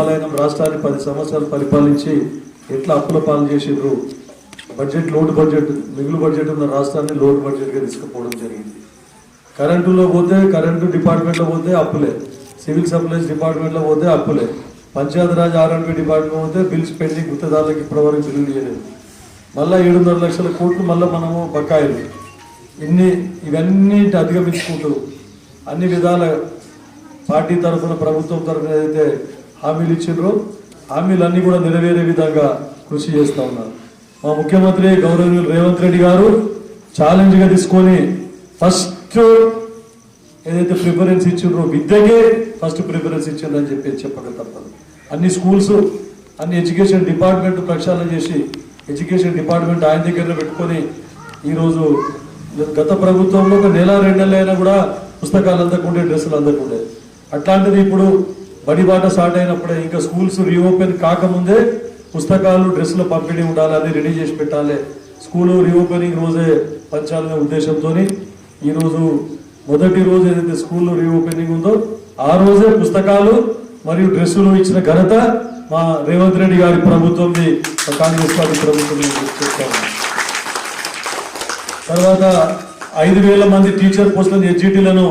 పాలైన రాష్ట్రాన్ని 10 సంవత్సరాలు పరిపాలించి ఎట్లా అప్పుల పాలు చేసిండ్రు, బడ్జెట్ లోటు బడ్జెట్ మిగులు బడ్జెట్ ఉన్న రాష్ట్రాన్ని లోటు బడ్జెట్గా తీసుకుపోవడం జరిగింది. కరెంటులో పోతే కరెంటు డిపార్ట్మెంట్లో పోతే అప్పులే, సివిల్ సప్లైస్ డిపార్ట్మెంట్లో పోతే అప్పులే, పంచాయతీరాజ్ R&B డిపార్ట్మెంట్ పోతే బిల్స్ పెండింగ్, గుత్తదారులకు ఇప్పటివరకు బిల్లులు ఇవ్వలేదు. మళ్ళీ 7.5 లక్షల కోట్లు మళ్ళీ మనము బకాయిలు. ఇవన్నీ అధిగమించుకుంటూ అన్ని విధాల పార్టీ తరఫున ప్రభుత్వం తరఫున ఏదైతే హామీలు ఇచ్చిండ్రో హామీలన్నీ కూడా నెరవేరే విధంగా కృషి చేస్తూ ఉన్నారు. మా ముఖ్యమంత్రి గౌరవనీయులు రేవంత్ రెడ్డి గారు ఛాలెంజ్గా తీసుకొని ఫస్ట్ ఏదైతే ప్రిఫరెన్స్ ఇచ్చిండ్రో విద్యకే ఫస్ట్ ప్రిఫరెన్స్ ఇచ్చిండ్రని చెప్పక తప్పదు. అన్ని స్కూల్స్ అన్ని ఎడ్యుకేషన్ డిపార్ట్మెంట్ ప్రక్షాళన చేసి ఎడ్యుకేషన్ డిపార్ట్మెంట్ ఆయన దగ్గర పెట్టుకొని ఈరోజు గత ప్రభుత్వంలో ఒక నెల 2 నెలలు అయినా కూడా పుస్తకాలు అందకుండే, డ్రెస్సులు అందకుండే. అట్లాంటిది ఇప్పుడు బడిబాట స్టార్ట్ అయినప్పుడే ఇంకా స్కూల్స్ రీఓపెన్ కాకముందే పుస్తకాలు డ్రెస్సుల పంపిణీ ఉండాలి, అది రెడీ చేసి పెట్టాలి. స్కూలు రీఓపెనింగ్ రోజే పంచాలనే ఉద్దేశంతో ఈరోజు మొదటి రోజు ఏదైతే స్కూల్లో రీఓపెనింగ్ ఉందో ఆ రోజే పుస్తకాలు మరియు డ్రెస్సులు ఇచ్చిన ఘనత మా రేవంత్ రెడ్డి గారి ప్రభుత్వంది, కాంగ్రెస్ పార్టీ ప్రభుత్వం చెప్తాము. తర్వాత 5,000 మంది టీచర్ పోస్టులను HGTలను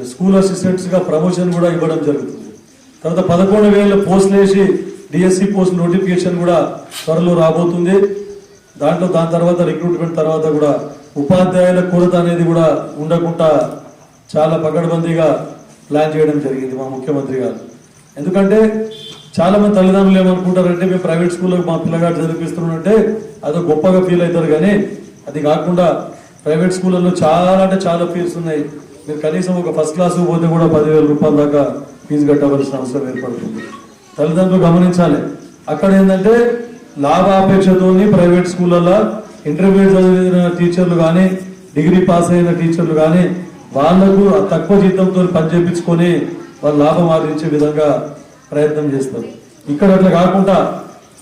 స్కూల్ అసిస్టెంట్స్ గా ప్రమోషన్ కూడా ఇవ్వడం జరుగుతుంది. తర్వాత 11,000 పోస్టులు వేసి DSC పోస్ట్ నోటిఫికేషన్ కూడా త్వరలో రాబోతుంది. దాని తర్వాత రిక్రూట్మెంట్ తర్వాత కూడా ఉపాధ్యాయుల కొరత అనేది కూడా ఉండకుండా చాలా పకడ్బందీగా ప్లాన్ చేయడం జరిగింది మా ముఖ్యమంత్రి గారు. ఎందుకంటే చాలా మంది తల్లిదండ్రులు ఏమనుకుంటారంటే మేము ప్రైవేట్ స్కూల్లో మా పిల్లగాడు చదివిస్తున్నామంటే అదో గొప్పగా ఫీల్ అవుతారు. కానీ అది కాకుండా ప్రైవేట్ స్కూళ్ళలో చాలా అంటే చాలా ఫీజులు ఉన్నాయి. మీరు కనీసం ఒక ఫస్ట్ క్లాస్కి పోతే కూడా 10,000 రూపాయల దాకా ఫీజు కట్టవలసిన అవసరం ఏర్పడుతుంది. తల్లిదండ్రులు గమనించాలి. అక్కడ ఏంటంటే లాభాపేక్షతోని ప్రైవేట్ స్కూళ్ళల్లో ఇంటర్మీడియట్ చదివిన టీచర్లు కానీ డిగ్రీ పాస్ అయిన టీచర్లు కానీ వాళ్లకు తక్కువ జీతంతో పని చేయించుకొని వాళ్ళు లాభం ఆర్జించే విధంగా ప్రయత్నం చేస్తారు. ఇక్కడ అట్లా కాకుండా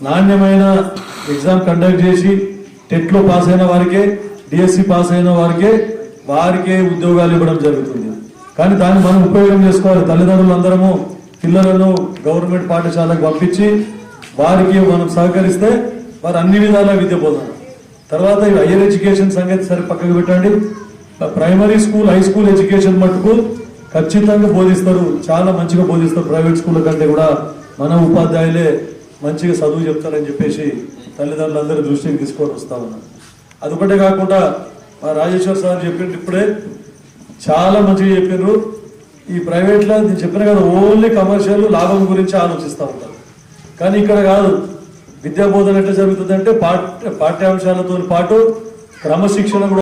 నాణ్యమైన ఎగ్జామ్ కండక్ట్ చేసి టెట్లో పాస్ అయిన వారికే, DSC పాస్ అయిన వారికే ఉద్యోగాలు ఇవ్వడం జరుగుతుంది. కానీ దాన్ని మనం ఉపయోగం చేసుకోవాలి. తల్లిదండ్రులందరము పిల్లలను గవర్నమెంట్ పాఠశాలకు పంపించి వారికి మనం సహకరిస్తే వారు అన్ని విధాలా విద్య పొందాలి. తర్వాత హైయర్ ఎడ్యుకేషన్ సంగతి సరే పక్కకు పెట్టండి. Primary school, high school education మట్టుకు ఖచ్చితంగా బోధిస్తారు, చాలా మంచిగా బోధిస్తారు. ప్రైవేట్ స్కూళ్ళ కంటే కూడా మన ఉపాధ్యాయులే మంచిగా చదువు చెప్తారని చెప్పేసి తల్లిదండ్రులందరూ దృష్టికి తీసుకొని వస్తా ఉన్నారు. అదొకటే కాకుండా మా రాజేశ్వర్ సార్ చెప్పిండ్రు, ఇప్పుడే చాలా మంచిగా చెప్పినారు. ఈ ప్రైవేట్లో నేను చెప్పిన కదా ఓన్లీ కమర్షియల్ లాభం గురించి ఆలోచిస్తూ ఉంటారు. కానీ ఇక్కడ కాదు. విద్యా బోధన ఎట్లా జరుగుతుందంటే పాఠ్యాంశాలతో పాటు క్రమశిక్షణ కూడా